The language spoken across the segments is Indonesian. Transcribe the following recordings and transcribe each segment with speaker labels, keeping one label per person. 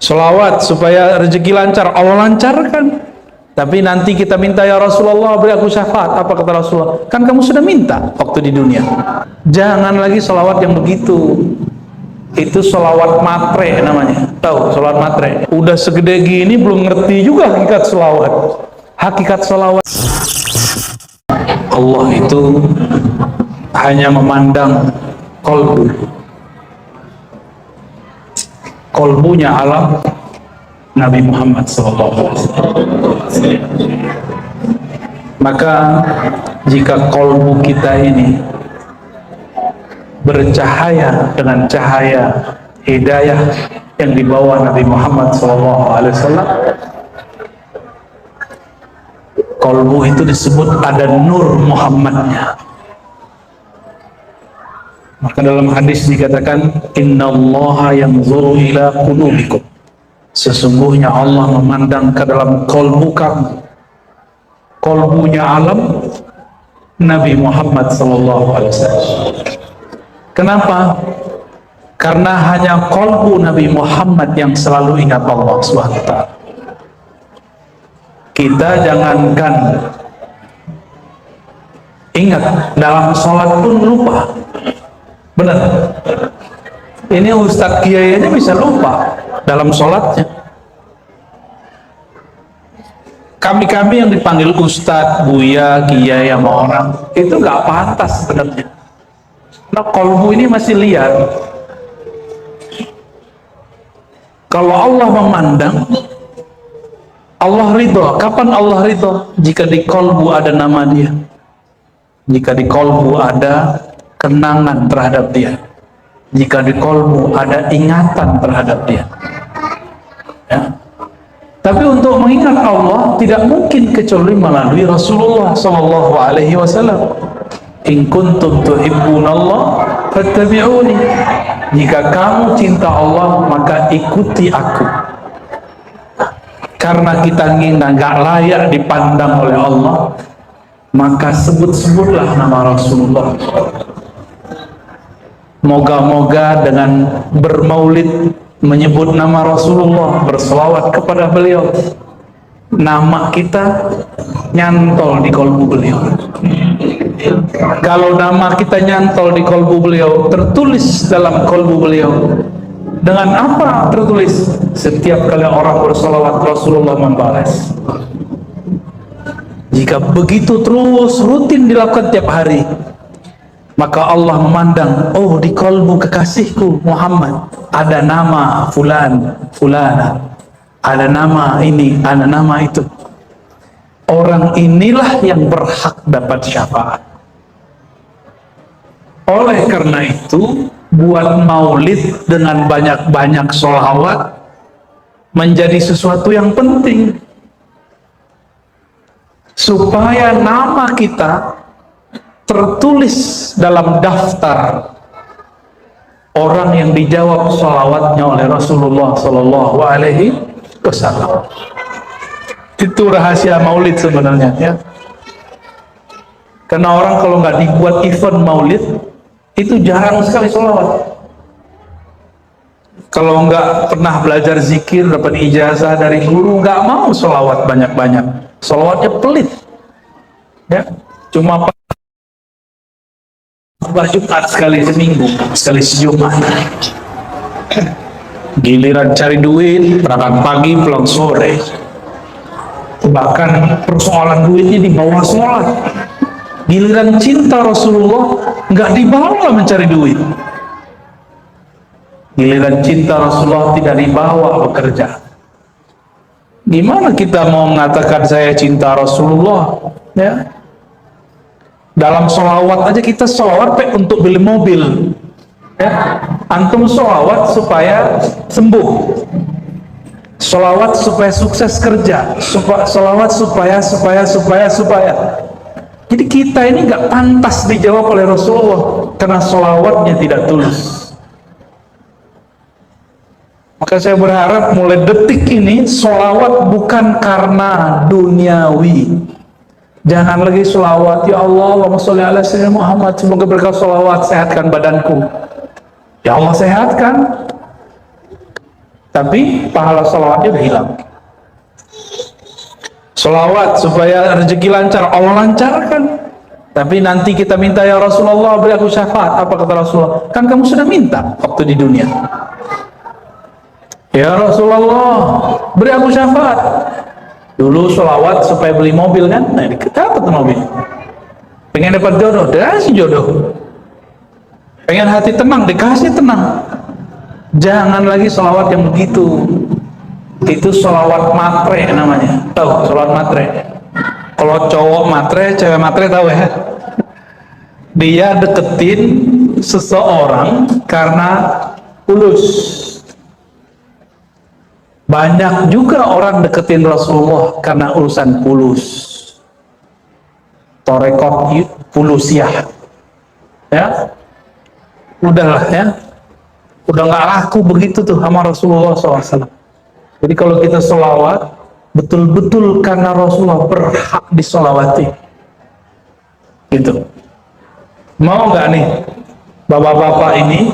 Speaker 1: Sholawat supaya rezeki lancar, Allah lancarkan. Tapi nanti kita minta, ya Rasulullah beri aku syafaat. Apa kata Rasulullah? Kan kamu sudah minta waktu di dunia. Jangan lagi sholawat yang begitu. Itu sholawat matre namanya. Tahu sholawat matre? Udah segede gini belum ngerti juga hakikat sholawat. Hakikat sholawat, Allah itu hanya memandang kolbunya alam Nabi Muhammad SAW. Maka jika kolbu kita ini bercahaya dengan cahaya hidayah yang dibawa Nabi Muhammad SAW, kolbu itu disebut ada nur Muhammadnya. Maka dalam hadis dikatakan, innallaha yanzuru ila qulubikum, sesungguhnya Allah memandang ke dalam kolbu kamu. Kolbunya alam Nabi Muhammad SAW. Kenapa? Karena hanya kolbu Nabi Muhammad yang selalu ingat Allah SWT. Kita jangankan ingat, dalam sholat pun lupa. Benar? Ini Ustadz Kiai aja bisa lupa dalam sholatnya. Kami-kami yang dipanggil Ustadz, Buya, Kiai sama orang, itu nggak pantas sebenarnya. Nah, kolbu ini masih liar. Kalau Allah memandang, Allah ridho. Kapan Allah ridho? Jika di kolbu ada nama Dia, jika di kolbu ada kenangan terhadap Dia, jika di kolbu ada ingatan terhadap Dia. Ya. Tapi untuk mengingat Allah tidak mungkin kecuali melalui Rasulullah SAW. In kuntum tuhibbunallah fattabi'uni. Jika kamu cinta Allah, maka ikuti aku. Karena kita nggak layak dipandang oleh Allah, maka sebut-sebutlah nama Rasulullah. Moga-moga dengan bermaulid, menyebut nama Rasulullah, berselawat kepada beliau, nama kita nyantol di kolbu beliau. Kalau nama kita nyantol di kolbu beliau, tertulis dalam kolbu beliau. Dengan apa tertulis? Setiap kali orang berselawat, Rasulullah membalas. Jika begitu terus rutin dilakukan tiap hari, maka Allah memandang, oh di kolbu kekasihku Muhammad ada nama fulan, fulana, ada nama ini, ada nama itu. Orang inilah yang berhak dapat syafaat. Oleh karena itu, buat maulid dengan banyak-banyak sholawat menjadi sesuatu yang penting, supaya nama kita tertulis dalam daftar orang yang dijawab sholawatnya oleh Rasulullah Sallallahu Alaihi Wasallam. Itu rahasia maulid sebenarnya, ya. Karena orang kalau nggak dibuat event maulid, itu jarang sekali sholawat. Kalau nggak pernah belajar zikir, dapat ijazah dari guru, nggak mau sholawat banyak-banyak. Sholawatnya pelit, ya. Cuma Jumat sekali seminggu, sekali sejumat. Giliran cari duit, berangkat pagi, pulang sore. Bahkan persoalan duitnya di bawah sholat. Giliran cinta Rasulullah nggak dibawa mencari duit. Giliran cinta Rasulullah tidak dibawa bekerja. Gimana kita mau mengatakan saya cinta Rasulullah? Ya. Dalam sholawat aja kita sholawat untuk beli mobil. Ya. Antum sholawat supaya sembuh. Sholawat supaya sukses kerja. Sholawat supaya. Jadi kita ini nggak pantas dijawab oleh Rasulullah karena sholawatnya tidak tulus. Maka saya berharap mulai detik ini sholawat bukan karena duniawi. Jangan lagi sholawat, ya Allah, Allahumma sholli ala sayyidina Muhammad, semoga berkah sholawat sehatkan badanku. Ya Allah sehatkan. tapi pahala sholawatnya udah hilang. Sholawat supaya rezeki lancar, Allah lancarkan. Tapi nanti kita minta, ya Rasulullah beri aku syafaat. Apa kata Rasulullah? Kan kamu sudah minta waktu di dunia. Ya Rasulullah beri aku syafaat. Dulu sholawat supaya beli mobil kan, nah dapat mobil. Pengen dapat jodoh, dikasih jodoh. Pengen hati tenang, dikasih tenang. Jangan lagi sholawat yang begitu. Itu sholawat matre namanya. Tahu sholawat matre? Kalau cowok matre, cewek matre tahu ya? Dia deketin seseorang karena tulus. Banyak juga orang deketin Rasulullah karena urusan pulus. Torekot pulusiah. Ya, udahlah ya. Udah nggak laku begitu tuh sama Rasulullah SAW. Jadi kalau kita sholawat, betul-betul karena Rasulullah berhak disolawati. Gitu. Mau nggak nih bapak-bapak ini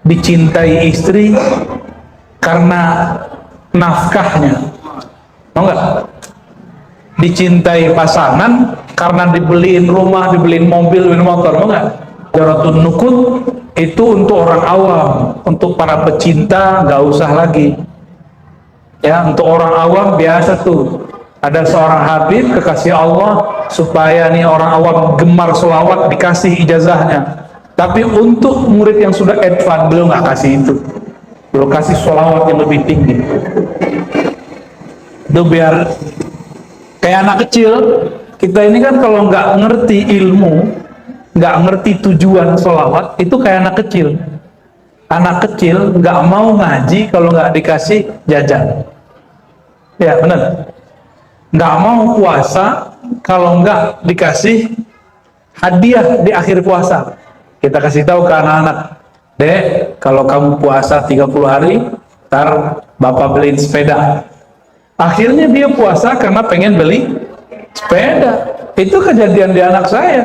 Speaker 1: dicintai istri karena nafkahnya? Mau nggak? Dicintai pasangan karena dibeliin rumah, dibeliin mobil, dibeliin motor? Mau nggak? Jaratun nukut itu untuk orang awam, untuk para pecinta nggak usah lagi. Ya, untuk orang awam biasa tuh. Ada seorang habib kekasih Allah supaya nih orang awam gemar sholawat dikasih ijazahnya. Tapi untuk murid yang sudah advance belum nggak kasih itu. Belum kasih sholawat yang lebih tinggi. Itu biar kayak anak kecil. Kita ini kan kalau nggak ngerti ilmu, nggak ngerti tujuan sholawat, itu kayak anak kecil. Anak kecil nggak mau ngaji kalau nggak dikasih jajan. Ya benar. Nggak mau puasa kalau nggak dikasih hadiah di akhir puasa. Kita kasih tahu ke anak-anak, Dek, kalau kamu puasa 30 hari, ntar bapak beliin sepeda. Akhirnya dia puasa karena pengen beli sepeda. Itu kejadian di anak saya.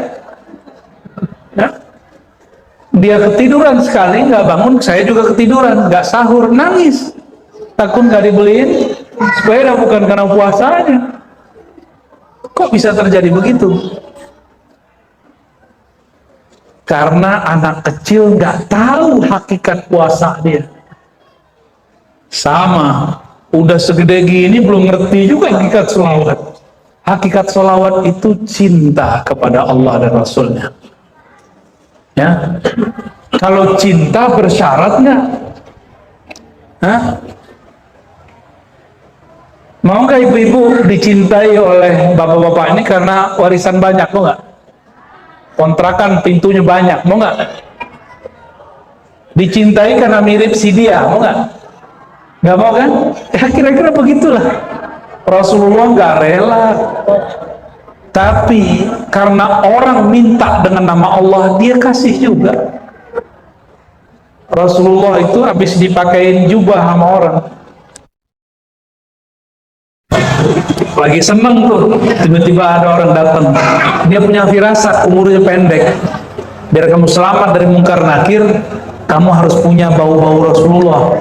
Speaker 1: Ya. Dia ketiduran sekali, nggak bangun, saya juga ketiduran, nggak sahur, nangis. Takut nggak dibeliin sepeda, bukan karena puasanya. Kok bisa terjadi begitu? Karena anak kecil nggak tahu hakikat puasa dia. Sama, udah segede gini belum ngerti juga hakikat sholawat. Hakikat sholawat itu cinta kepada Allah dan Rasulnya. Ya, kalau cinta bersyarat nggak? Hah? Mau nggak ibu-ibu dicintai oleh bapak-bapak ini karena warisan banyak, mau nggak? Kontrakan pintunya banyak, mau nggak? Dicintai karena mirip si dia, mau nggak? Nggak mau kan? Ya kira-kira begitulah. Rasulullah nggak rela, tapi karena orang minta dengan nama Allah, dia kasih juga. Rasulullah itu habis dipakein jubah sama orang, lagi seneng tuh, tiba-tiba ada orang datang. Dia punya firasat, umurnya pendek. Biar kamu selamat dari mungkar nakir, kamu harus punya bau-bau Rasulullah.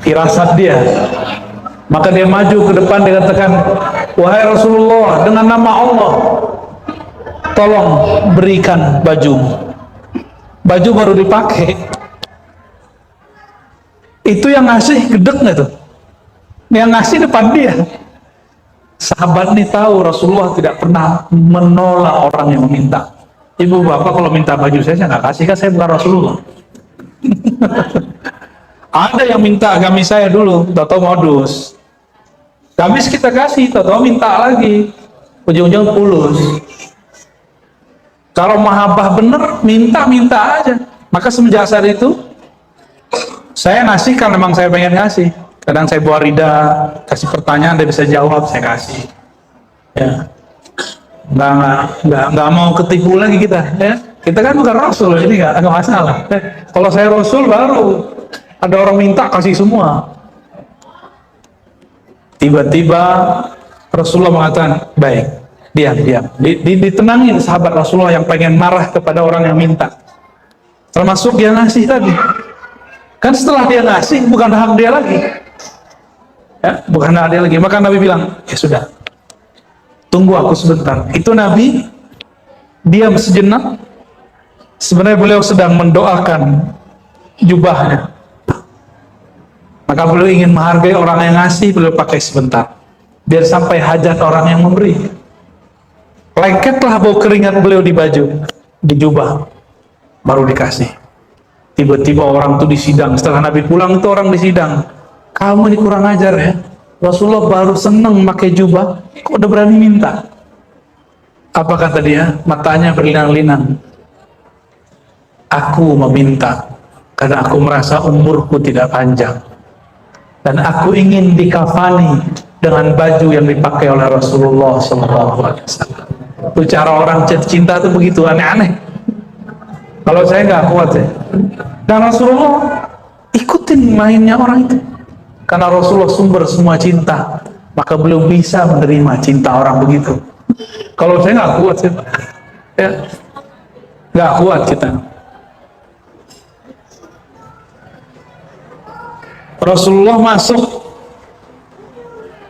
Speaker 1: Firasat dia. Maka dia maju ke depan, dia katakan, wahai Rasulullah, dengan nama Allah, tolong berikan baju. Baju baru dipakai. Itu yang ngasih gedek nggak tuh? Yang ngasih depan dia. Sahabat nih tahu Rasulullah tidak pernah menolak orang yang meminta. Ibu bapak kalau minta baju saya nggak kasih, kan saya bukan Rasulullah. Ada yang minta gamis saya dulu, tahu modus. Gamis kita kasih, tahu minta lagi, ujung-ujung pulus. Kalau mahabbah bener, minta aja. Maka semenjak saat itu, saya ngasih karena memang saya pengen ngasih. Kadang saya bawa rida, kasih pertanyaan, dia bisa jawab, saya kasih. Ya, nggak mau ketipu lagi kita. Ya, kita kan bukan Rasul, ini nggak masalah. Kalau saya Rasul baru ada orang minta kasih semua. Tiba-tiba Rasulullah mengatakan, baik, diam. Ditenangin sahabat Rasulullah yang pengen marah kepada orang yang minta. Termasuk yang ngasih tadi. Kan setelah dia ngasih, bukan hak dia lagi. Ya, bukan hak dia lagi. Maka Nabi bilang, ya sudah, tunggu aku sebentar. Itu Nabi diam sejenak. Sebenarnya beliau sedang mendoakan jubahnya. Maka beliau ingin menghargai orang yang ngasih, beliau pakai sebentar. Biar sampai hajat orang yang memberi. Lengketlah bau keringat beliau di baju, di jubah, baru dikasih. Tiba-tiba orang itu disidang. Setelah Nabi pulang itu orang disidang. Kamu ini kurang ajar ya. Rasulullah baru seneng pakai jubah, kok udah berani minta? Apa kata dia? Matanya berlinang-linang. Aku meminta karena aku merasa umurku tidak panjang. Dan aku ingin dikafani dengan baju yang dipakai oleh Rasulullah SAW. Itu cara orang cinta itu begitu aneh-aneh. Kalau saya nggak kuat ya. Dan Rasulullah ikutin mainnya orang itu. Karena Rasulullah sumber semua cinta, maka beliau bisa menerima cinta orang begitu. Kalau saya nggak kuat sih, ya nggak kuat kita. Rasulullah masuk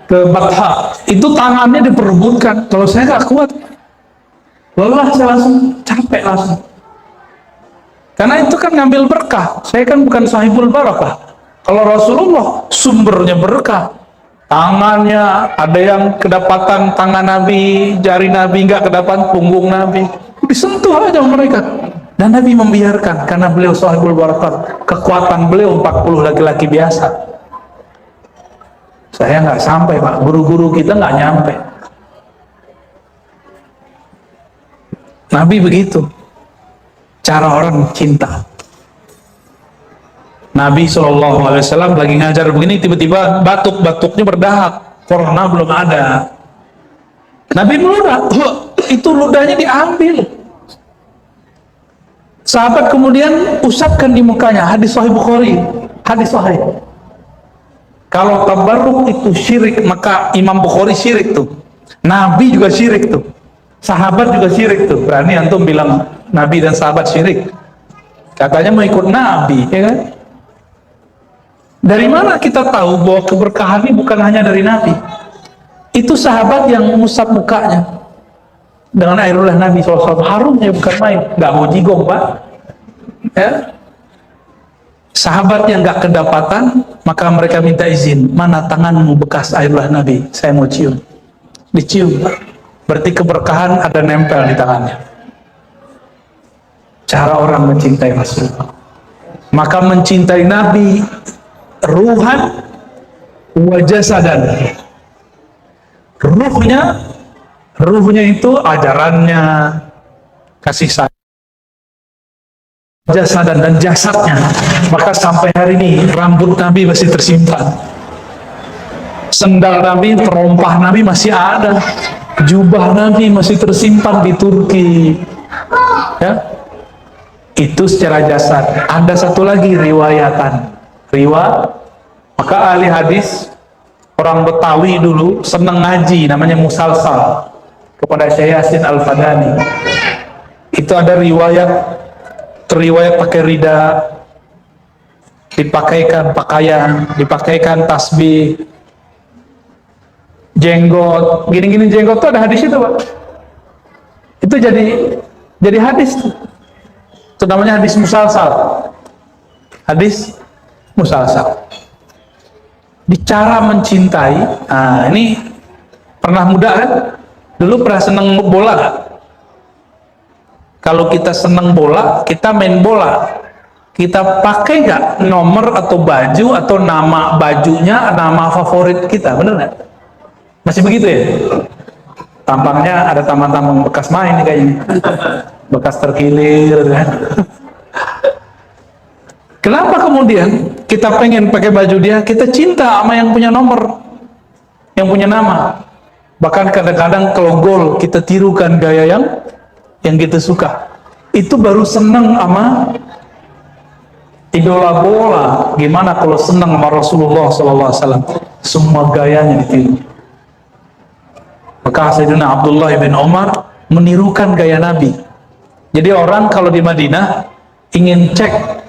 Speaker 1: ke Batha, itu tangannya diperebutkan. Kalau saya nggak kuat, lelah saya langsung capek langsung. Karena itu kan ngambil berkah. Saya kan bukan sahibul barakah. Kalau Rasulullah sumbernya berkah, tangannya ada yang kedapatan tangan Nabi, jari Nabi nggak kedapatan punggung Nabi, disentuh aja mereka. Dan Nabi membiarkan karena beliau sahibul barakah. Kekuatan beliau 40 laki-laki biasa. Saya nggak sampai Pak, guru-guru kita nggak nyampe. Nabi begitu cara orang cinta. Nabi SAW lagi ngajar begini, tiba-tiba batuknya berdahak. Corona belum ada. Nabi meludah, itu ludahnya diambil. Sahabat kemudian usapkan di mukanya. Hadis Sahih Bukhari, hadis Sahih. Kalau tabarruk itu syirik, maka Imam Bukhari syirik tuh. Nabi juga syirik tuh. Sahabat juga syirik tuh. Berani antum bilang Nabi dan sahabat syirik? Katanya mau ikut Nabi, ya kan? Dari mana kita tahu bahwa keberkahan ini bukan hanya dari Nabi? Itu sahabat yang mengusap mukanya dengan air oleh Nabi SAW. Harumnya bukan main, nggak mau jigong Pak. Ya. Sahabat yang nggak kedapatan, maka mereka minta izin. Mana tanganmu bekas air oleh Nabi? Saya mau cium. Dicium. Berarti keberkahan ada nempel di tangannya. Cara orang mencintai Rasulullah. Maka mencintai Nabi ruhan wa jasadan. Ruhnya itu ajarannya, kasih sayang, jasadan dan jasadnya. Maka sampai hari ini rambut Nabi masih tersimpan, sendal Nabi, terompah Nabi masih ada, jubah Nabi masih tersimpan di Turki. Ya, itu secara jasad. Ada satu lagi riwayatan. Maka ahli hadis, orang Betawi dulu seneng ngaji, namanya musalsal kepada Syekh Yasin Al-Fadani. Itu ada riwayat pakai rida, dipakaikan pakaian, dipakaikan tasbih, jenggot, gini-gini jenggot tuh ada hadis itu Pak. Itu jadi hadis tuh. Itu namanya hadis musalsal. Hadis musalsal. Bicara mencintai, nah ini pernah muda kan? Dulu pernah seneng bola gak? Kalau kita seneng bola, kita main bola, kita pakai nggak nomor atau baju atau nama bajunya, nama favorit kita, bener nggak? Masih begitu ya? Tampangnya ada tampang-tampang bekas main nih kayaknya, bekas terkilir kan? Kenapa kemudian kita pengen pakai baju dia? Kita cinta sama yang punya nomor, yang punya nama. Bahkan kadang-kadang kalau gol kita tirukan gaya yang kita suka. Itu baru seneng sama idola bola. Gimana kalau seneng sama Rasulullah SAW? Semua gayanya ditiru. Maka Sayyidina Abdullah bin Umar menirukan gaya Nabi. Jadi orang kalau di Madinah ingin cek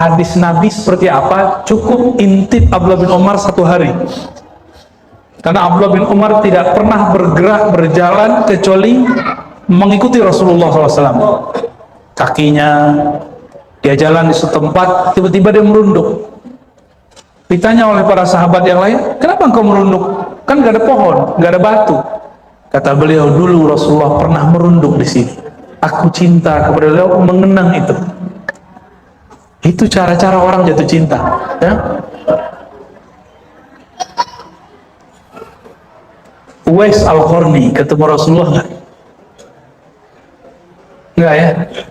Speaker 1: hadis Nabi seperti apa, cukup intip Abdullah bin Umar 1 hari. Karena Abdullah bin Umar tidak pernah bergerak berjalan kecuali mengikuti Rasulullah SAW. Kakinya, dia jalan di suatu tempat, tiba-tiba dia merunduk. Ditanya oleh para sahabat yang lain, kenapa engkau merunduk? Kan gak ada pohon, gak ada batu. Kata beliau, dulu Rasulullah pernah merunduk di sini. Aku cinta kepada beliau, mengenang itu. Itu cara-cara orang jatuh cinta, ya. Uwais Al-Qarni ketemu Rasulullah nggak? Nggak ya,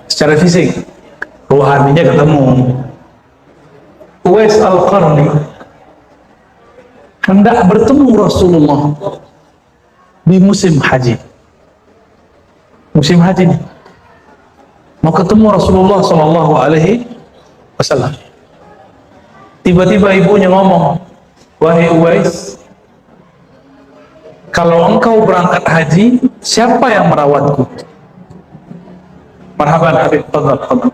Speaker 1: secara fisik. Rohaninya ketemu. Uwais Al-Qarni hendak bertemu Rasulullah di musim haji. Musim haji nih. Mau ketemu Rasulullah Sallallahu Alaihi Wasallam. Tiba-tiba ibunya ngomong, wahai Uwais, kalau engkau berangkat haji, siapa yang merawatku? Marhaban Habib, tafadhal.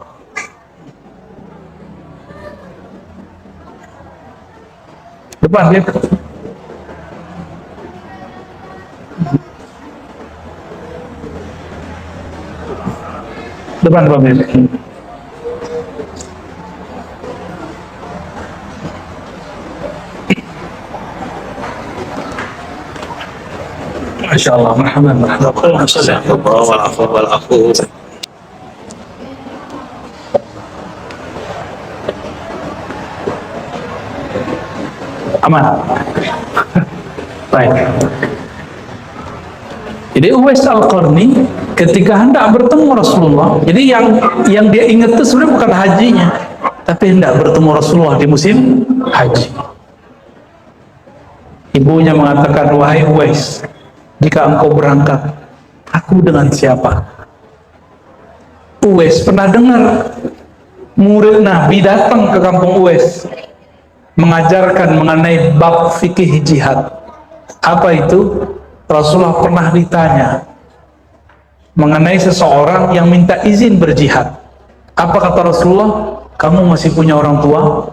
Speaker 1: Depan, Habib. Depan, Habib. Masya Allah, marhaban, marhaban. Aman. Baik. Jadi Uwais Al-Qarni ketika hendak bertemu Rasulullah, jadi yang dia ingat itu sebenarnya bukan hajinya, tapi hendak bertemu Rasulullah di musim haji. Ibunya mengatakan, wahai Uwais, jika engkau berangkat, aku dengan siapa? Uwais pernah dengar murid Nabi datang ke kampung Uwais mengajarkan mengenai bab fikih jihad. Apa itu? Rasulullah pernah ditanya mengenai seseorang yang minta izin berjihad. Apa kata Rasulullah? Kamu masih punya orang tua?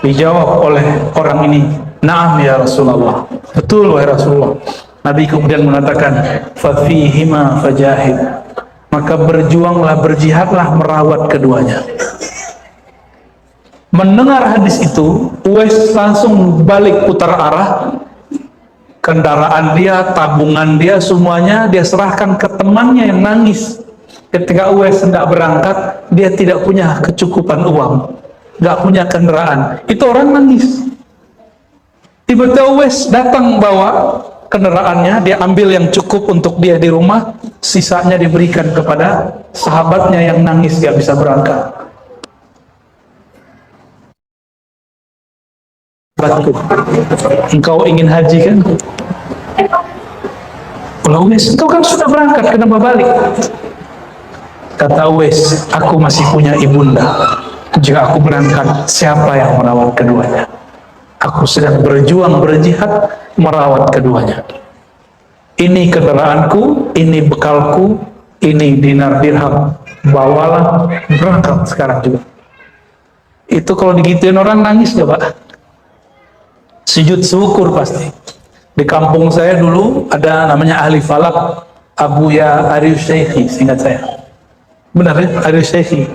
Speaker 1: Dijawab oleh orang ini, na'am ya Rasulullah. Betul wahai Rasulullah. Nabi kemudian mengatakan, fafihima fajahid. Maka berjuanglah, berjihadlah merawat keduanya. Mendengar hadis itu, Uwais langsung balik putar arah. Kendaraan dia, tabungan dia, semuanya dia serahkan ke temannya yang nangis. Ketika Uwais hendak berangkat, dia tidak punya kecukupan uang, gak punya kendaraan. Itu orang nangis. Tiba-tiba Uwais datang bawa kendaraannya, dia ambil yang cukup untuk dia di rumah, sisanya diberikan kepada sahabatnya yang nangis gak bisa berangkat. Engkau ingin haji kan? Kalau Uwais, engkau kan sudah berangkat, kenapa balik? Kata Uwais, aku masih punya ibunda. Jika aku berangkat, siapa yang merawat keduanya? Aku sedang berjuang, berjihad, merawat keduanya. Ini kendaraanku, ini bekalku, ini dinar dirham. Bawalah, berangkat sekarang juga. Itu kalau digituin orang nangis gak Pak? Sujud syukur pasti. Di kampung saya dulu ada namanya ahli falak, Abuya Arius Syekhi, seingat saya. Benar ya, Arius Syekhi.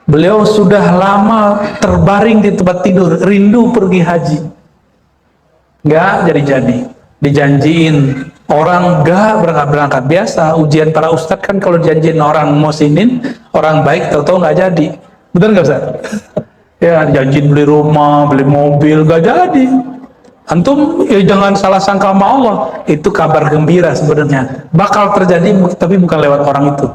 Speaker 1: Beliau sudah lama terbaring di tempat tidur, rindu pergi haji. Nggak jadi-jadi. Dijanjiin orang nggak berangkat-berangkat. Biasa ujian para ustadz kan kalau dijanjiin orang muslimin, orang baik, tahu-tahu nggak jadi. Benar nggak Ustaz? Ya dijanjiin beli rumah, beli mobil, nggak jadi. Antum ya jangan salah sangka sama Allah. Itu kabar gembira sebenarnya. Bakal terjadi, tapi bukan lewat orang itu.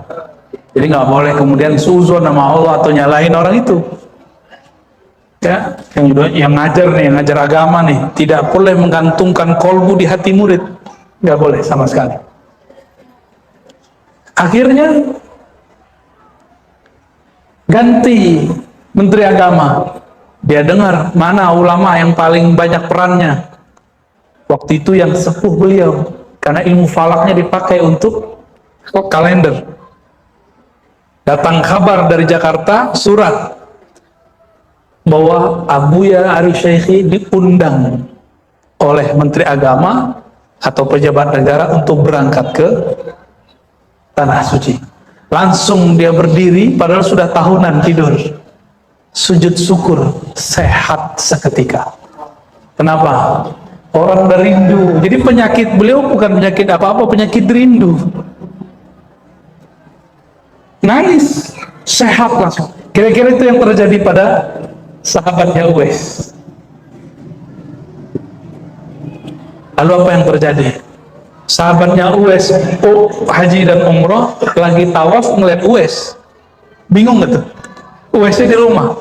Speaker 1: Jadi nggak boleh kemudian suzon nama Allah atau nyalahin orang itu. Ya, yang ngajar nih, yang ngajar agama nih, tidak boleh menggantungkan kolbu di hati murid. Nggak boleh sama sekali. Akhirnya ganti Menteri Agama. Dia dengar mana ulama yang paling banyak perannya. Waktu itu yang sepuh beliau, karena ilmu falaknya dipakai untuk kalender. Datang kabar dari Jakarta, surat bahwa Abuya Arif Syekhi diundang oleh Menteri Agama atau pejabat negara untuk berangkat ke Tanah Suci. Langsung dia berdiri, padahal sudah tahunan tidur, sujud syukur, sehat seketika. Kenapa? Orang udah rindu. Jadi penyakit beliau bukan penyakit apa-apa, penyakit rindu. Nangis, sehat langsung. Kira-kira itu yang terjadi pada sahabatnya Uwais. Lalu apa yang terjadi? Sahabatnya Uwais haji dan umroh lagi tawaf ngeliat Uwais, bingung gitu. Uwaisnya di rumah,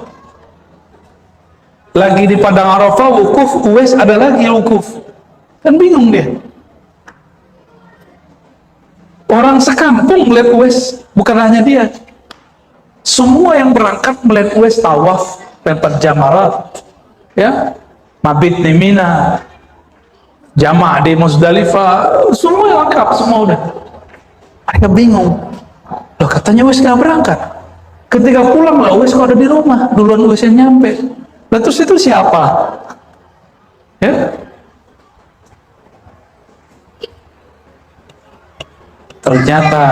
Speaker 1: lagi di padang Arafah wukuf, Uwais ada lagi wukuf, kan bingung dia. Orang sekampung melihat Uwais, bukan hanya dia, semua yang berangkat melihat Uwais tawaf, lempar jamarat, ya, mabit di Mina, jamaah di Muzdalifah, semua lengkap, semua udah. Mereka bingung, loh katanya Uwais nggak berangkat. Ketika pulang lah Uwais kok ada di rumah, duluan Uwais yang nyampe. Lah terus itu siapa? Ya? Ternyata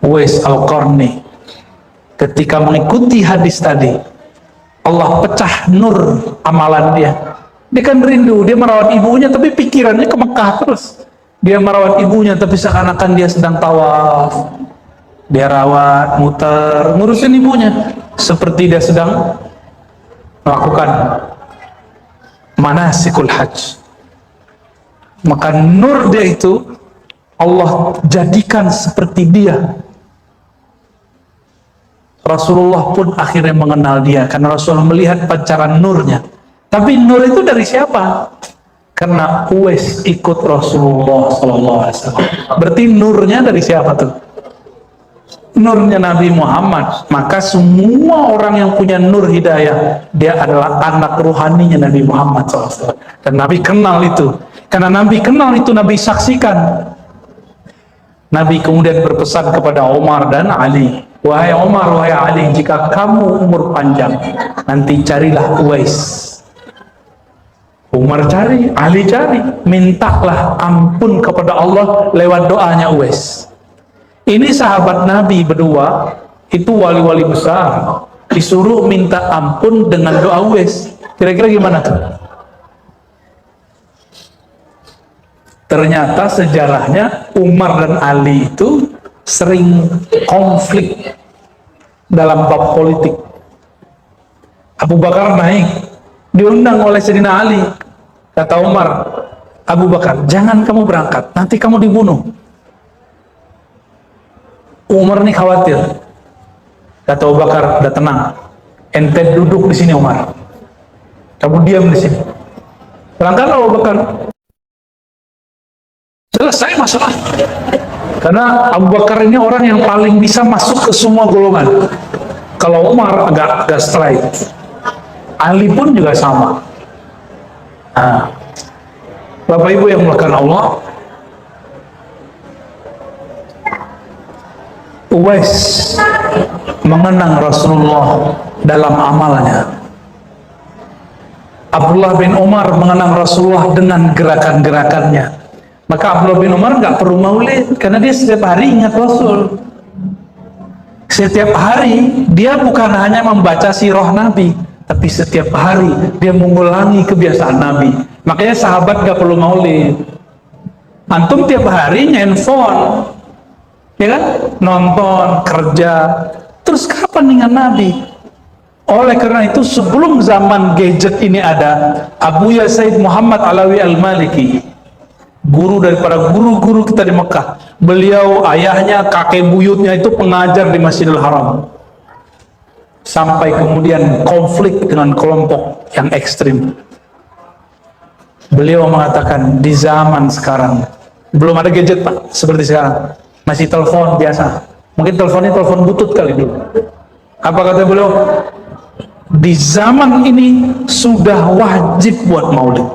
Speaker 1: Uwais Al-Qarni ketika mengikuti hadis tadi, Allah pecah nur amalan dia. Dia kan rindu, dia merawat ibunya tapi pikirannya ke Mekah terus. Dia merawat ibunya tapi seakan-akan dia sedang tawaf. Dia rawat, muter, ngurusin ibunya seperti dia sedang melakukan manasikul hajj. Maka nur dia itu Allah jadikan seperti dia. Rasulullah pun akhirnya mengenal dia karena Rasulullah melihat pancaran nurnya. Tapi nur itu dari siapa? Karena Uwais ikut Rasulullah SAW. Berarti nurnya dari siapa tuh? Nurnya Nabi Muhammad. Maka semua orang yang punya nur hidayah, dia adalah anak ruhaninya Nabi Muhammad SAW. Dan Nabi kenal itu. Karena Nabi kenal itu, Nabi saksikan. Nabi kemudian berpesan kepada Umar dan Ali, wahai Umar, wahai Ali, jika kamu umur panjang, nanti carilah Uwais. Umar cari, Ali cari, mintalah ampun kepada Allah lewat doanya Uwais. Ini sahabat Nabi berdua, itu wali-wali besar, disuruh minta ampun dengan doa Uwais. Kira-kira gimana tuh? Ternyata sejarahnya Umar dan Ali itu sering konflik dalam bab politik. Abu Bakar naik, diundang oleh Sayyidina Ali. Kata Umar, Abu Bakar, jangan kamu berangkat, nanti kamu dibunuh. Umar ini khawatir. Kata Abu Bakar, udah tenang, ente duduk di sini Umar, kamu diam di sini. Berangkatlah Abu Bakar. Selesai masalah. Karena Abu Bakar ini orang yang paling bisa masuk ke semua golongan. Kalau Umar agak strike, Ali pun juga sama. Nah, Bapak Ibu yang melakukan Allah, Uwais mengenang Rasulullah dalam amalnya. Abdullah bin Umar mengenang Rasulullah dengan gerakan-gerakannya. Maka Abdullah bin Umar nggak perlu maulid karena dia setiap hari ingat Rasul. Setiap hari dia bukan hanya membaca sirah Nabi, tapi setiap hari dia mengulangi kebiasaan Nabi. Makanya sahabat nggak perlu maulid. Antum tiap hari handphone, ya kan? Nonton, kerja, terus kapan dengan Nabi? Oleh karena itu sebelum zaman gadget ini ada, Abuya Said Muhammad Alawi Al-Maliki, guru daripada guru-guru kita di Mekah, beliau ayahnya, kakek buyutnya itu pengajar di Masjidil Haram, sampai kemudian konflik dengan kelompok yang ekstrim. Beliau mengatakan di zaman sekarang belum ada gadget Pak seperti sekarang, masih telepon biasa, mungkin teleponnya telepon butut kali dulu. Apa kata beliau? Di zaman ini sudah wajib buat maulid,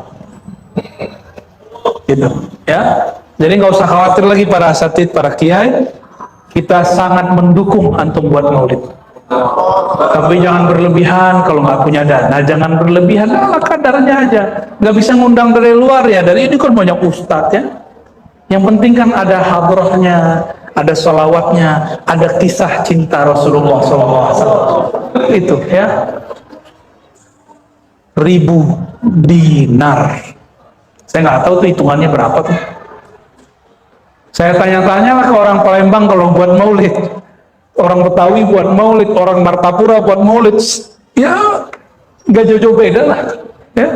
Speaker 1: gitu ya. Jadi nggak usah khawatir lagi para asatid, para kiai, kita sangat mendukung antum buat maulid. Tapi jangan berlebihan. Kalau nggak punya dana, jangan berlebihan. Nah, kadarnya aja. Nggak bisa ngundang dari luar ya. Dari ini kan banyak ustadz ya. Yang penting kan ada hadrahnya, ada salawatnya, ada kisah cinta Rasulullah SAW. Itu ya. 1.000 dinar. Saya nggak tahu tuh hitungannya berapa tuh. Saya tanya-tanya lah ke orang Palembang kalau buat maulid, orang Betawi buat maulid, orang Martapura buat maulid, ya nggak jauh-jauh beda lah. Ya.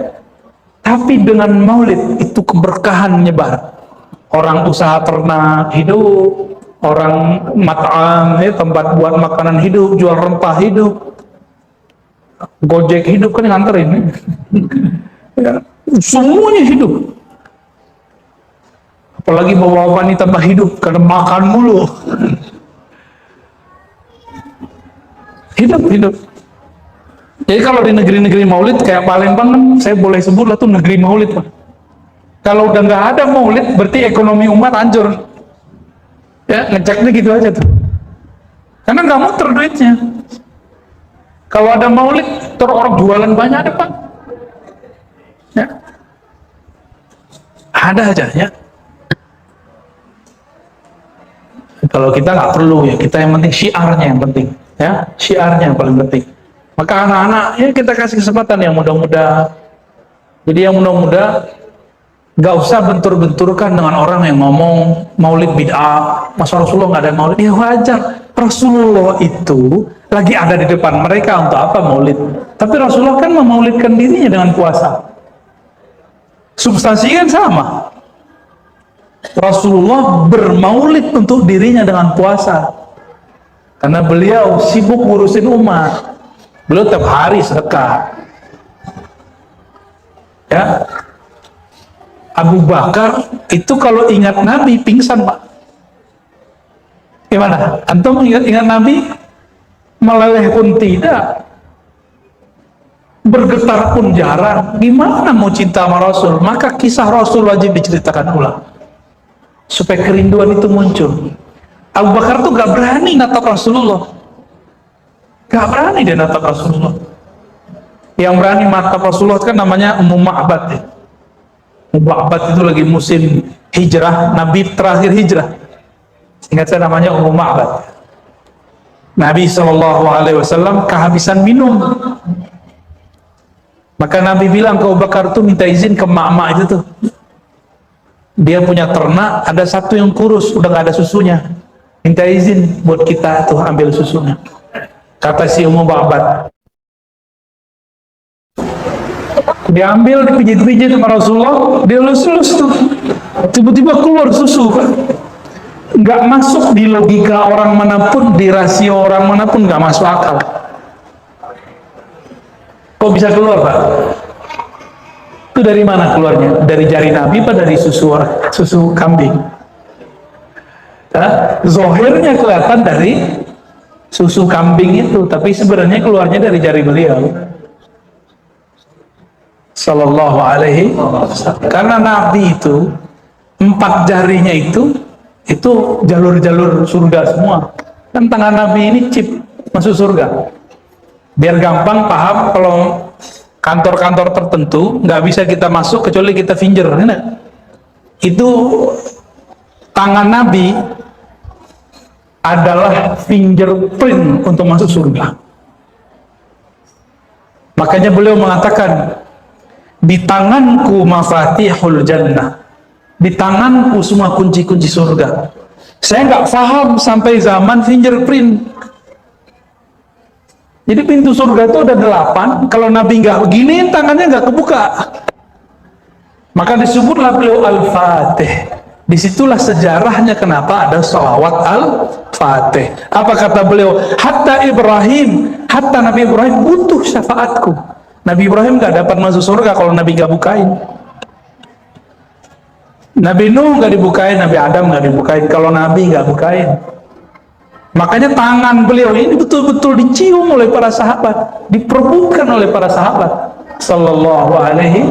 Speaker 1: Tapi dengan maulid itu keberkahan nyebar. Orang usaha ternak hidup, orang mat'am, ya, tempat buat makanan hidup, jual rempah hidup, Gojek hidup kan nganterin, ya, semuanya hidup. Apalagi bawa wanita tambah hidup karena makan mulu. Hidup. Jadi kalau di negeri-negeri maulid kayak Palembang kan saya boleh sebut lah tuh negeri maulid, Pak. Kalau udah nggak ada maulid, berarti ekonomi umat hancur. Ya, ngeceknya gitu aja tuh. Karena nggak muter duitnya. Kalau ada maulid, terus orang jualan banyak ada, Pak. Ya. Ada aja ya. Kalau kita nggak perlu ya, kita yang penting syiarnya yang penting. Ya, syiarnya yang paling penting. Maka anak-anak ya kita kasih kesempatan yang muda-muda. Jadi yang muda-muda gak usah bentur-benturkan dengan orang yang ngomong maulid bid'ah, masa Rasulullah nggak ada maulid. Ya wajar, Rasulullah itu lagi ada di depan mereka, untuk apa maulid? Tapi Rasulullah kan memaulidkan dirinya dengan puasa. Substansinya kan sama. Rasulullah bermaulid untuk dirinya dengan puasa, karena beliau sibuk ngurusin umat. Beliau tiap hari sedekah. Ya, Abu Bakar itu kalau ingat Nabi pingsan, Pak. Gimana? Antum ingat Nabi? Meleleh pun tidak, bergetar pun jarang. Gimana mau cinta sama Rasul? Maka kisah Rasul wajib diceritakan ulang supaya kerinduan itu muncul. Abu Bakar tuh gak berani natap Rasulullah, gak berani dia natap Rasulullah. Yang berani natap Rasulullah kan namanya Ummu Ma'bad ya. Ma'bad itu lagi musim hijrah, Nabi terakhir hijrah. Ingat saya namanya Ummu Ma'bad. Nabi SAW kehabisan minum. Maka Nabi bilang ke Abu Bakar tuh minta izin ke mak-mak itu tuh. Dia punya ternak, ada satu yang kurus, udah gak ada susunya. Minta izin buat kita tuh ambil susunya. Kata si Ummu Ma'bad. Diambil, dipijit-pijit sama Rasulullah, dia lus-lus tuh, tiba-tiba keluar susu, Pak. Nggak masuk di logika orang manapun, di rasio orang manapun, nggak masuk akal. Kok bisa keluar, Pak? Itu dari mana keluarnya? Dari jari Nabi apa dari susu kambing? Zohirnya kelihatan dari susu kambing itu, tapi sebenarnya keluarnya dari jari beliau Sallallahu alaihi wasallam. Karena Nabi itu 4 jarinya itu jalur-jalur surga semua. Kan tangan Nabi ini chip masuk surga. Biar gampang paham, kalau kantor-kantor tertentu nggak bisa kita masuk kecuali kita finger. Itu tangan Nabi adalah fingerprint untuk masuk surga. Makanya beliau mengatakan, di tanganku mafatihul jannah, di tanganku semua kunci-kunci surga. Saya nggak paham sampai zaman fingerprint. Jadi pintu surga itu ada 8. Kalau Nabi nggak begini, tangannya nggak kebuka. Maka disebutlah beliau Al-Fatih. Disitulah sejarahnya kenapa ada salawat Al-Fatih. Apa kata beliau? Hatta Nabi Ibrahim butuh syafaatku. Nabi Ibrahim gak dapat masuk surga kalau Nabi gak bukain. Nabi Nuh gak dibukain, Nabi Adam gak dibukain kalau Nabi gak bukain. Makanya tangan beliau ini betul-betul dicium oleh para sahabat, diperebutkan oleh para sahabat Sallallahu alaihi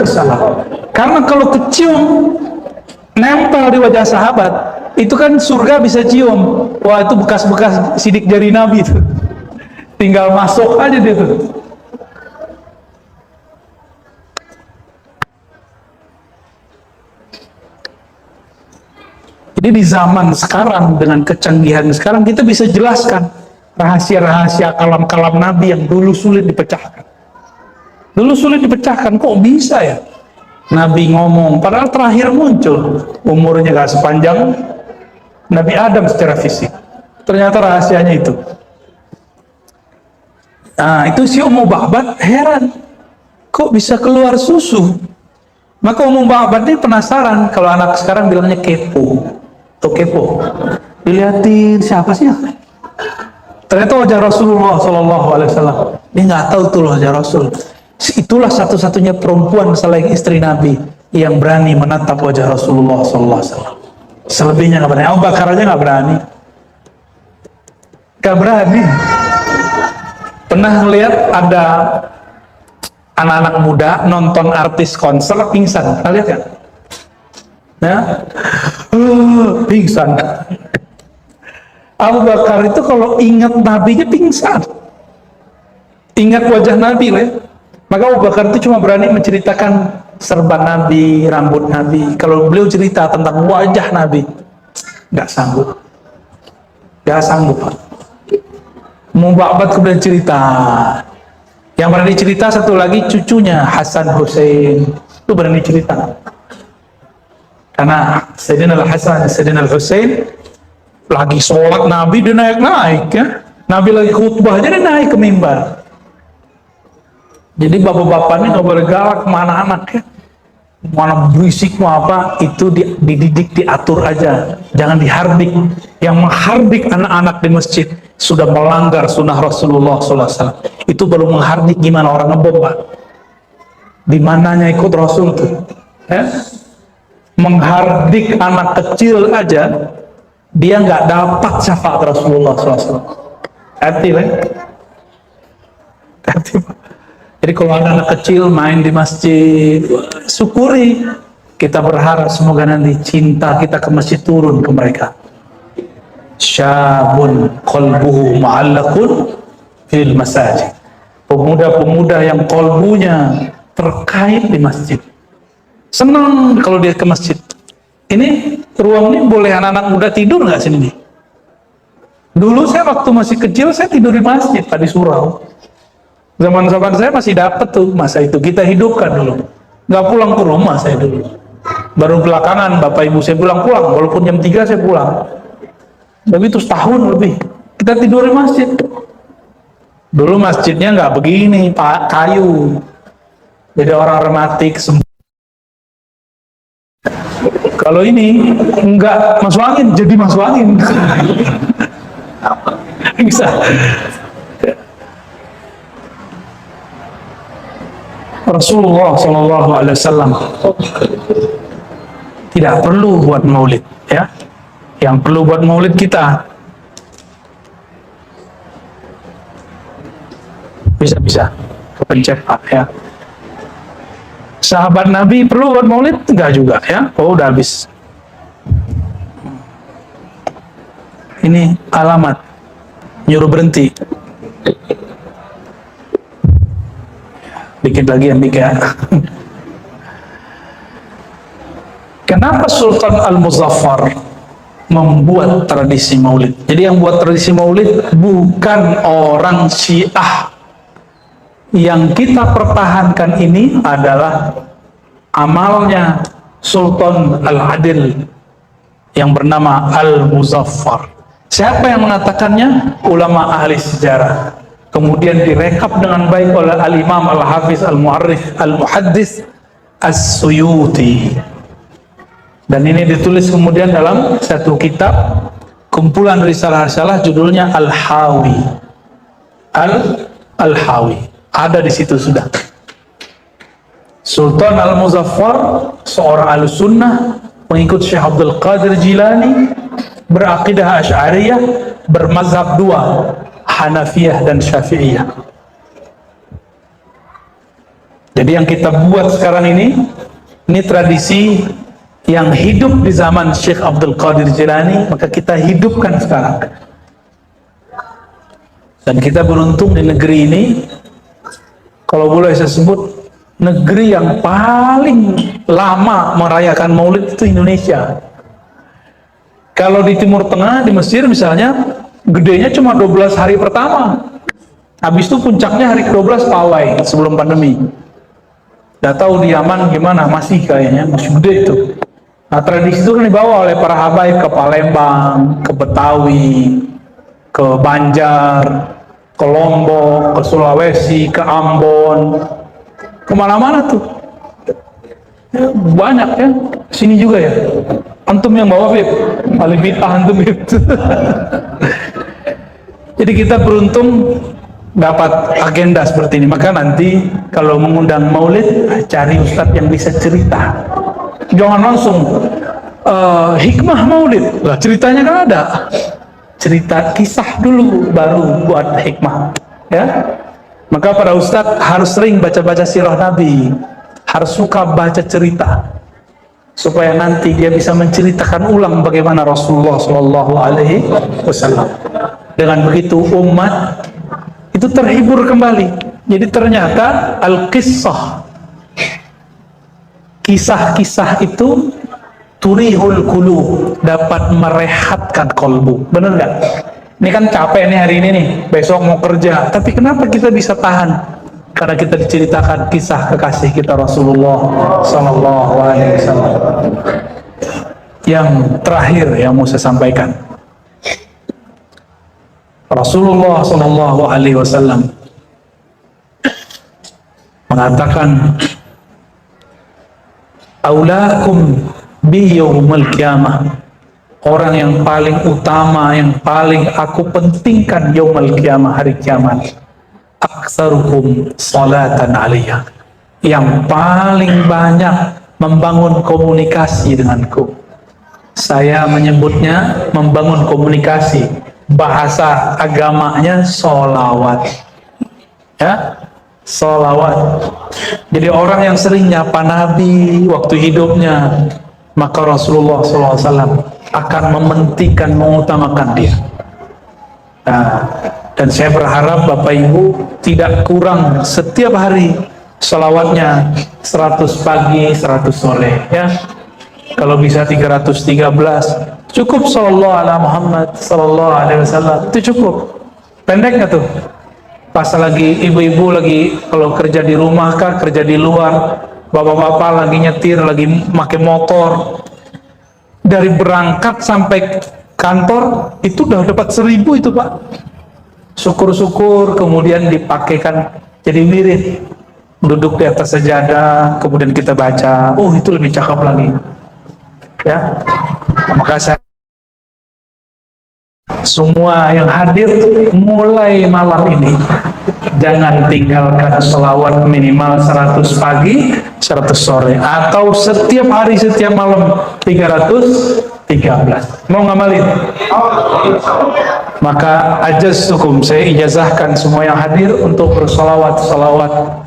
Speaker 1: wasallam. Karena kalau kecium nempel di wajah sahabat, itu kan surga bisa cium. Wah, itu bekas-bekas sidik jari Nabi itu. tinggal masuk aja dia tuh. Jadi di zaman sekarang dengan kecanggihan sekarang kita bisa jelaskan rahasia-rahasia kalam-kalam Nabi yang dulu sulit dipecahkan. Dulu sulit dipecahkan, kok bisa ya Nabi ngomong, padahal terakhir muncul, umurnya gak sepanjang Nabi Adam secara fisik. Ternyata rahasianya itu. Nah, itu si Ummu Ba'bad heran, kok bisa keluar susu? Maka Ummu Ba'bad ini penasaran, kalau anak sekarang bilangnya kepo. Tuh kepo, dilihatin siapa sih? Ternyata wajah Rasulullah SAW. Dia nggak tahu tuh wajah Rasul. Itulah satu-satunya perempuan selain istri Nabi yang berani menatap wajah Rasulullah SAW. Selebihnya nggak berani. Abu Bakar aja nggak berani. Nggak berani. Pernah lihat ada anak-anak muda nonton artis konser pingsan? Pernah lihat kan? Ya, pingsan. Abu Bakar itu kalau ingat Nabinya pingsan, ingat wajah Nabi lah. Maka Abu Bakar itu cuma berani menceritakan serban Nabi, rambut Nabi. Kalau beliau cerita tentang wajah Nabi, nggak sanggup, nggak sanggup. Ummu Ba'bad kemudian cerita. Yang berani cerita satu lagi cucunya Hasan Hussein, itu berani cerita. Karena Sayyidina Al-Hasan, Sayyidina Al-Husain lagi sholat Nabi, dia naik-naik ya. Nabi lagi khutbah, jadi naik ke mimbar. Jadi bapak-bapaknya nggak boleh galak sama anak-anak ya. Mana berisik mau apa, itu dididik, diatur aja. Jangan dihardik. Yang menghardik anak-anak di masjid sudah melanggar sunnah Rasulullah SAW. Itu baru menghardik, gimana orang ngebom, Pak. Di mananya ikut Rasul tuh. Ya? Menghardik anak kecil aja dia nggak dapat syafaat Rasulullah SAW. Hati lah. Hati. Jadi kalau ada anak kecil main di masjid, syukuri. Kita berharap semoga nanti cinta kita ke masjid turun ke mereka. Syabun qalbuhu mu'allaqun fil masajid. Pemuda-pemuda yang kolbunya terkait di masjid. Senang kalau dia ke masjid. Ini ruang ini boleh anak-anak muda tidur nggak sini nih? Dulu saya waktu masih kecil saya tidur di masjid Pak, di surau. Zaman-zaman saya masih dapat tuh masa itu, kita hidupkan dulu. Nggak pulang ke rumah saya dulu. Baru belakangan bapak ibu saya pulang-pulang, walaupun jam 3 saya pulang. Tapi itu setahun lebih kita tidur di masjid. Dulu masjidnya nggak begini Pak, kayu. Jadi orang rematik. Kalau ini enggak masuk angin, jadi masuk angin. Bisa. Rasulullah SAW tidak perlu buat maulid, ya. Yang perlu buat maulid kita. Bisa kepencet Pak, ya. Sahabat Nabi perlu buat maulid? Enggak juga, ya. Oh, udah habis. Ini alamat nyuruh berhenti. Dikit lagi yang tiga. Kenapa Sultan Al-Muzaffar membuat tradisi maulid? Jadi yang buat tradisi maulid bukan orang Syiah. Yang kita pertahankan ini adalah amalnya Sultan Al-Adil yang bernama Al-Muzaffar. Siapa yang mengatakannya? Ulama ahli sejarah. Kemudian direkap dengan baik oleh Al-Imam Al-Hafiz Al-Mu'arrikh Al-Muhaddis As-Suyuti. Dan ini ditulis kemudian dalam satu kitab kumpulan risalah-risalah judulnya Al-Hawi. Al-Hawi. Ada di situ sudah. Sultan Al-Muzaffar seorang Ahlussunnah, pengikut Syekh Abdul Qadir Jilani, berakidah Asy'ariyah, bermazhab dua, Hanafiyah dan Syafi'iyah. Jadi yang kita buat sekarang ini tradisi yang hidup di zaman Syekh Abdul Qadir Jilani, maka kita hidupkan sekarang. Dan kita beruntung di negeri ini, kalau boleh saya sebut, negeri yang paling lama merayakan Maulid itu Indonesia. Kalau di Timur Tengah, di Mesir misalnya, gedenya cuma 12 hari pertama. Habis itu puncaknya hari ke-12 pawai sebelum pandemi. Nggak tahu di Yaman gimana, masih kayaknya, masih gede itu. Nah, tradisi itu kan dibawa oleh para habaib ke Palembang, ke Betawi, ke Banjar, ke Lombok, ke Sulawesi, ke Ambon, kemana-mana tuh. Ya, banyak ya, sini juga ya. Antum yang bawa, Bib. Paling bid'ah antum, Bib. Jadi kita beruntung dapat agenda seperti ini. Maka nanti kalau mengundang maulid, cari ustadz yang bisa cerita. Jangan langsung hikmah maulid. Lah ceritanya kan ada. Cerita kisah dulu baru buat hikmah. Ya. Maka para ustadz harus sering baca-baca sirah Nabi. Harus suka baca cerita. Supaya nanti dia bisa menceritakan ulang bagaimana Rasulullah SAW. Dengan begitu umat itu terhibur kembali. Jadi ternyata al-qissah, kisah-kisah itu turihul qulub, dapat merehatkan kolbu. Bener nggak? Ini kan capek nih hari ini nih, besok mau kerja. Tapi kenapa kita bisa tahan? Karena kita diceritakan kisah kekasih kita Rasulullah SAW. Yang terakhir yang mau saya sampaikan, Rasulullah SAW mengatakan, aulakum bi yaumil qiyamah, orang yang paling utama, yang paling aku pentingkan yaumil qiyamah, hari kiamat, aktsarukum salatan alaiya, yang paling banyak membangun komunikasi denganku. Saya menyebutnya membangun komunikasi, bahasa agamanya sholawat. Ya, sholawat. Jadi orang yang sering nyapa Nabi waktu hidupnya, maka Rasulullah SAW akan mementingkan, mengutamakan dia. Nah, dan saya berharap Bapak Ibu tidak kurang setiap hari sholawatnya 100 pagi, 100 sore, ya. Kalau bisa 313, cukup sallallahu ala Muhammad sallallahu alaihi wasallam, itu cukup. Pendek nggak tuh? Pas lagi ibu-ibu lagi kalau kerja di rumah kah, kerja di luar, bapak-bapak lagi nyetir, lagi pakai motor, dari berangkat sampai kantor itu udah dapat 1000 itu, Pak. Syukur-syukur, kemudian dipakaikan jadi wirid, duduk di atas sajadah, kemudian kita baca. Oh, itu lebih cakep lagi. Ya, maka saya semua yang hadir mulai malam ini jangan tinggalkan selawat minimal 100 pagi, 100 sore, atau setiap hari, setiap malam 313. Mau ngamalin? Maka ajaztukum, saya ijazahkan semua yang hadir untuk bersolawat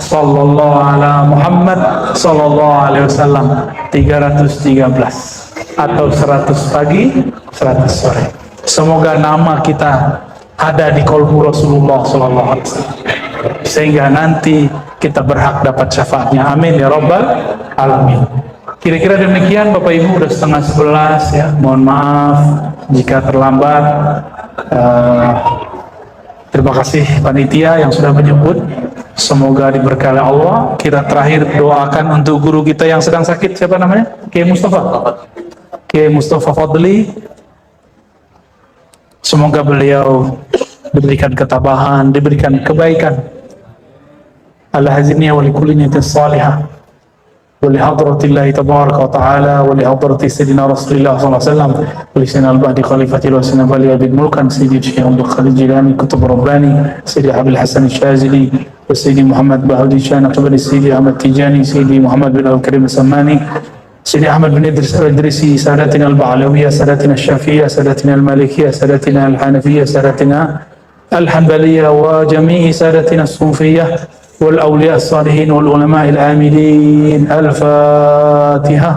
Speaker 1: sallallahu ala Muhammad sallallahu alaihi wasallam 313 atau 100 pagi, 100 sore. Semoga nama kita ada di kolbu Rasulullah SAW, sehingga nanti kita berhak dapat syafaatnya. Amin ya Rabbal Alamin. Kira-kira demikian Bapak Ibu, udah setengah 11 ya. Mohon maaf jika terlambat. Terima kasih panitia yang sudah menyebut. Semoga diberkahi Allah. Kita terakhir doakan untuk guru kita yang sedang sakit. Siapa namanya? Kiai Mustafa. Kiai Mustafa Fadli. Semoga beliau diberikan ketabahan, diberikan kebaikan. Al-haziniyah wa likulli niyatin salihah. Wa li hadratillahi tabaraka wa ta'ala wa li hadrati sayyidina Rasulillah sallallahu alaihi wasallam wa li sayyidina al-ba'di khalifatil wa sayyidina bali abid mulkan sayyidi Syekh Abdul Khalid Jilani kutub Rabbani sayyidi Habib Hasan Syazili wa sayyidi Muhammad Bahudi Syana Qabli sayyidi Ahmad Tijani sayyidi Muhammad bin Al-Karim Samani سيدي أحمد بن إدريس الإدريسي، سادتنا البعلوية، سادتنا الشافعية، سادتنا المالكية، سادتنا الحنفية، سادتنا الحنبلية، وجميع سادتنا الصوفية والأولياء الصالحين والعلماء العاملين. الفاتحة.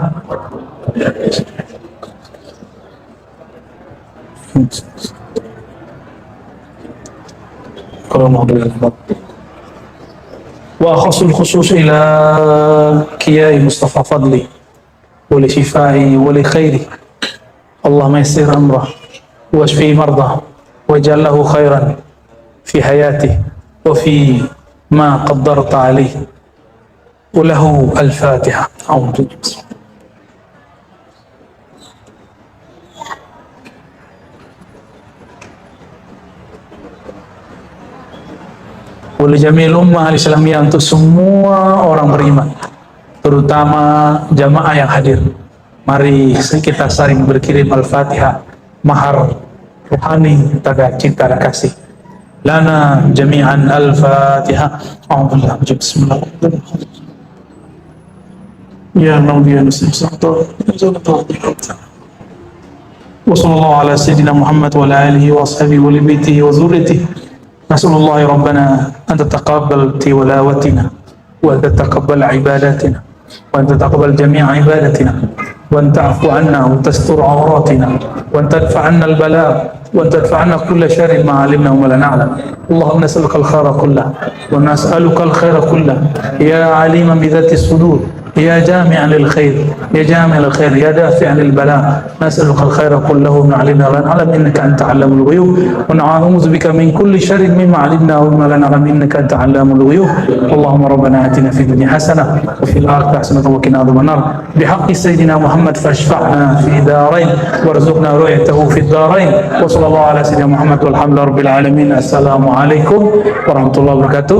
Speaker 1: وأخص الخصوص إلى كياي مصطفى فضلي ولشفائي ولخيري. اللهم يسر أمره واشفي مرضه واجعل له خيرا في حياته وفي ما قدرت عليه. وله الفاتحة. أعوذ بالله. Jamil ummah al-Islamiyah, untuk semua orang beriman, terutama jamaah yang hadir. Mari kita saling berkirim Al-Fatihah, mahar rohani pada cinta dan kasih. Lana jami'an Al-Fatihah. Alhamdulillah. Bismillahirrahmanirrahim. Ya Nabi ya Muslim wa sallallahu ala sayyidina Muhammad wa ala alihi wa ashabihi wa li baitihi wa zurriyyatihi. نسأل الله ربنا أن تتقبل تلاوتنا وأن تتقبل عباداتنا وأن تتقبل جميع عبادتنا وأن تعفو عنا وتستر عوراتنا وأن تدفع عنا البلاء وأن تدفع عنا كل شر ما علمنا وما لا نعلم. اللهم نسألك الخير كله ونسألك الخير كله يا عليما بذات الصدور يا جامعا للخير يا جامع الخير يا دافع للبلاء. نسألك الخير كله من علمنا ولا نعلم إنك أنت علام الغيوب ونعوذ بك من كل شر مما علمنا وما لا نعلم إنك أنت علام الغيوب. اللهم ربنا آتنا في الدنيا حسنة وفي الآخرة حسنة وقنا عذاب النار بحق سيدنا محمد فاشفعنا في دارين وارزقنا رؤيته في الدارين. وصلى الله على سيدنا محمد والحمد لله رب العالمين. السلام عليكم ورحمة الله وبركاته.